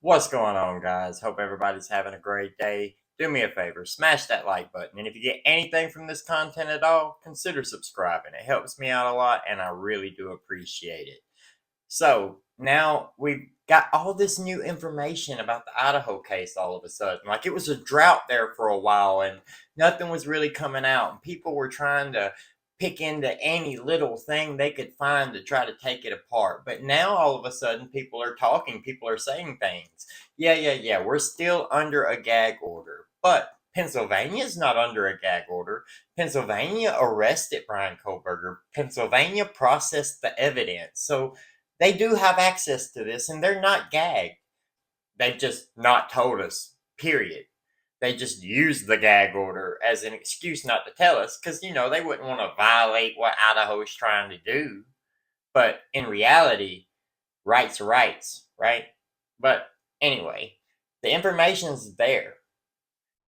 What's going on, guys? Hope everybody's having a great day. Do me a favor, smash that like button. And if you get anything from this content at all, consider subscribing. It helps me out a lot, and I really do appreciate it. So, now we've got all this new information about the Idaho case all of a sudden. Like, it was a drought there for a while, and nothing was really coming out. And people were trying to pick into any little thing they could find to try to take it apart. But now all of a sudden people are talking, people are saying things. Yeah, we're still under a gag order. But Pennsylvania's not under a gag order. Pennsylvania arrested Bryan Kohberger. Pennsylvania processed the evidence. So they do have access to this, and they're not gagged. They've just not told us, period. They just use the gag order as an excuse not to tell us because, they wouldn't want to violate what Idaho's trying to do. But in reality, rights are rights, right? But anyway, the information's there.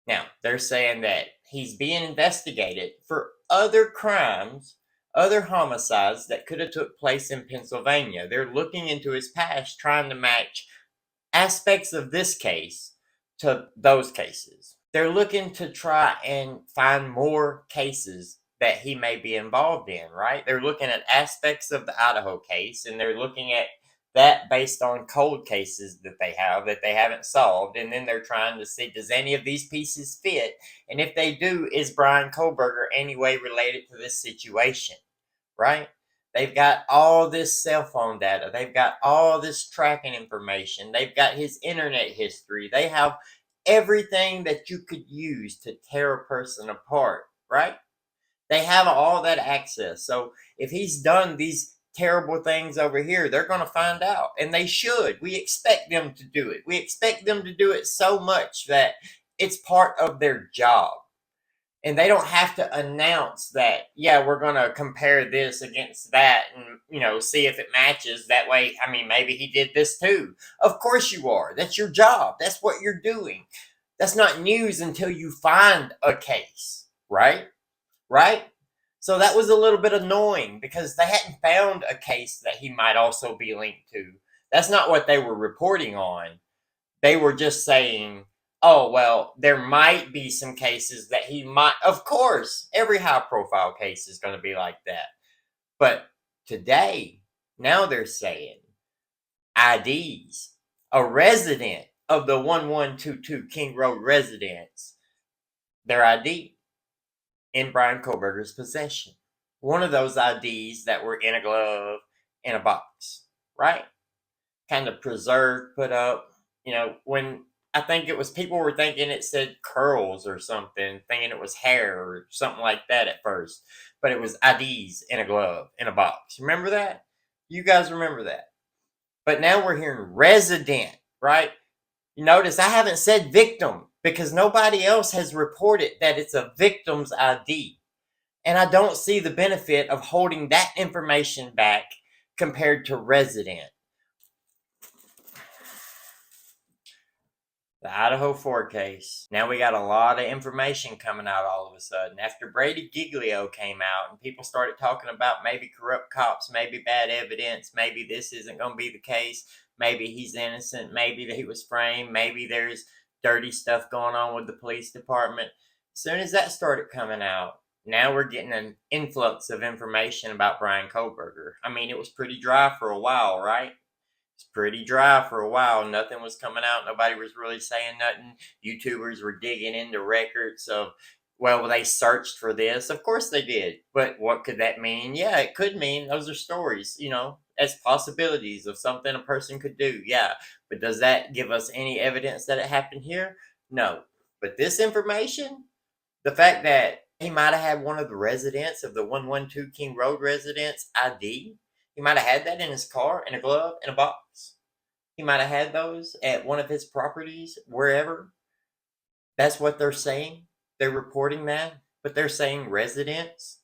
Now, they're saying that he's being investigated for other crimes, other homicides that could have took place in Pennsylvania. They're looking into his past, trying to match aspects of this case to those cases. They're looking to try and find more cases that he may be involved in, right? They're looking at aspects of the Idaho case, and they're looking at that based on cold cases that they haven't solved, and then they're trying to see, does any of these pieces fit, and if they do, is Bryan Kohberger anyway related to this situation, right? They've got all this cell phone data, they've got all this tracking information, they've got his internet history, they have everything that you could use to tear a person apart, right? They have all that access. So if he's done these terrible things over here, they're going to find out, and they should. We expect them to do it. We expect them to do it so much that it's part of their job. And they don't have to announce that, yeah, we're going to compare this against that and, see if it matches. That way, maybe he did this too. Of course you are. That's your job. That's what you're doing. That's not news until you find a case, right? Right? So that was a little bit annoying because they hadn't found a case that he might also be linked to. That's not what they were reporting on. They were just saying, oh, well, there might be some cases that he might. Of course, every high profile case is going to be like that. But today, now they're saying IDs, a resident of the 1122 King Road residence, their ID in Bryan Kohberger's possession. One of those IDs that were in a glove, in a box, right? Kind of preserved, put up. When I think it was, people were thinking it said curls or something, thinking it was hair or something like that at first. But it was IDs in a glove, in a box. Remember that? You guys remember that? But now we're hearing resident, right? You notice I haven't said victim because nobody else has reported that it's a victim's ID. And I don't see the benefit of holding that information back compared to resident. The Idaho 4 case. Now we got a lot of information coming out all of a sudden. After Brady Giglio came out and people started talking about maybe corrupt cops, maybe bad evidence, maybe this isn't going to be the case, maybe he's innocent, maybe that he was framed, maybe there's dirty stuff going on with the police department. As soon as that started coming out, now we're getting an influx of information about Bryan Kohberger. It was pretty dry for a while, right? Pretty dry for a while. Nothing was coming out. Nobody was really saying nothing. YouTubers were digging into records of, well, they searched for this. Of course they did. But what could that mean? Yeah, it could mean those are stories, as possibilities of something a person could do. Yeah. But does that give us any evidence that it happened here? No. But this information, the fact that he might have had one of the residents of the 112 King Road residence ID, he might have had that in his car, in a glove, in a box. He might have had those at one of his properties, wherever. That's what they're saying. They're reporting that, but they're saying residents.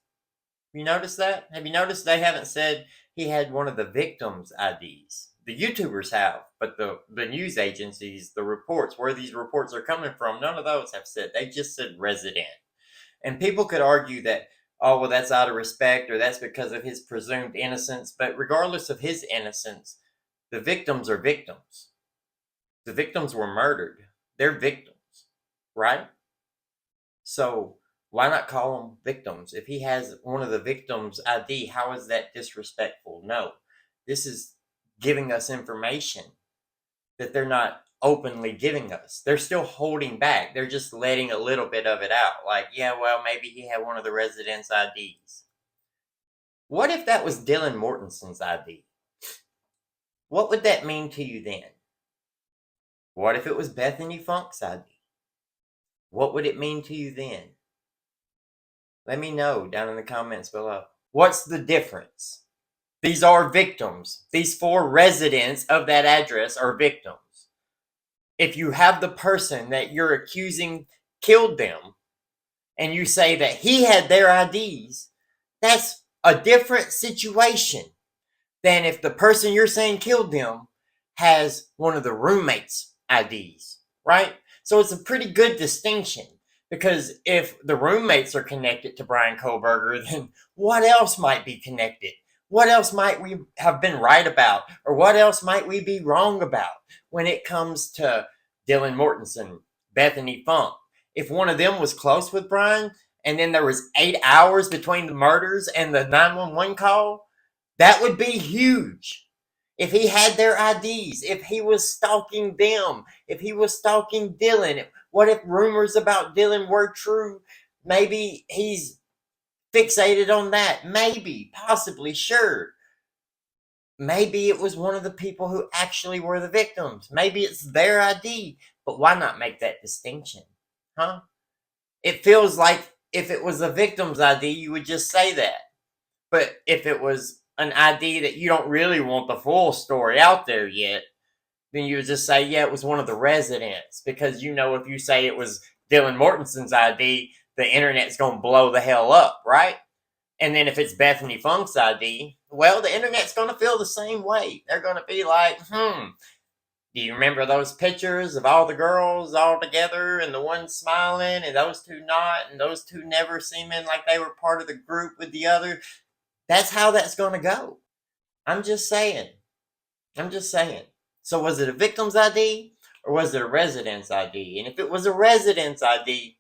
You notice that? Have you noticed they haven't said he had one of the victims' IDs? The YouTubers have, but the news agencies, the reports, where these reports are coming from, none of those have said. They just said resident. And people could argue that, oh, well, that's out of respect, or that's because of his presumed innocence. But regardless of his innocence, the victims are victims. The victims were murdered. They're victims, right? So why not call them victims? If he has one of the victims' ID, how is that disrespectful? No, this is giving us information that they're not openly giving us. They're still holding back. They're just letting a little bit of it out. Like, yeah, well, maybe he had one of the residents' IDs. What if that was Dylan Mortensen's ID? What would that mean to you then? What if it was Bethany Funk's ID? What would it mean to you then? Let me know down in the comments below. What's the difference? These are victims. These 4 residents of that address are victims. If you have the person that you're accusing killed them, and you say that he had their IDs, that's a different situation than if the person you're saying killed them has one of the roommates' IDs, right? So it's a pretty good distinction, because if the roommates are connected to Bryan Kohberger, then what else might be connected? What else might we have been right about? Or what else might we be wrong about when it comes to Dylan Mortensen, Bethany Funk? If one of them was close with Bryan, and then there was 8 hours between the murders and the 911 call, that would be huge. If he had their IDs, if he was stalking them, if he was stalking Dylan, what if rumors about Dylan were true? Maybe he's fixated on that. Maybe, possibly, sure. Maybe it was one of the people who actually were the victims. Maybe it's their ID. But why not make that distinction? Huh? It feels like if it was the victim's ID, you would just say that. But if it was an ID that you don't really want the full story out there yet, then you would just say, yeah, it was one of the residents. Because you know, if you say it was Dylan Mortensen's ID, the internet's going to blow the hell up, right? And then if it's Bethany Funk's ID, well, the internet's going to feel the same way. They're going to be like, do you remember those pictures of all the girls all together and the one smiling and those 2 not, and those 2 never seeming like they were part of the group with the other? That's how that's going to go. I'm just saying. So was it a victim's ID or was it a resident's ID? And if it was a resident's ID,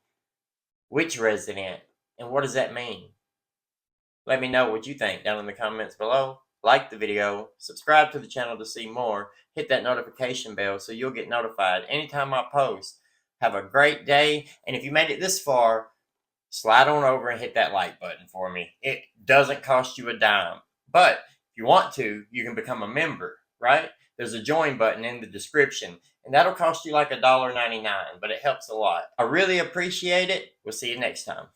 which resident? And what does that mean? Let me know what you think down in the comments below. Like the video, subscribe to the channel to see more, hit that notification bell so you'll get notified anytime I post. Have a great day, and if you made it this far, slide on over and hit that like button for me. It doesn't cost you a dime, but if you want to, you can become a member, right? There's a join button in the description, and that'll cost you like $1.99, but it helps a lot. I really appreciate it. We'll see you next time.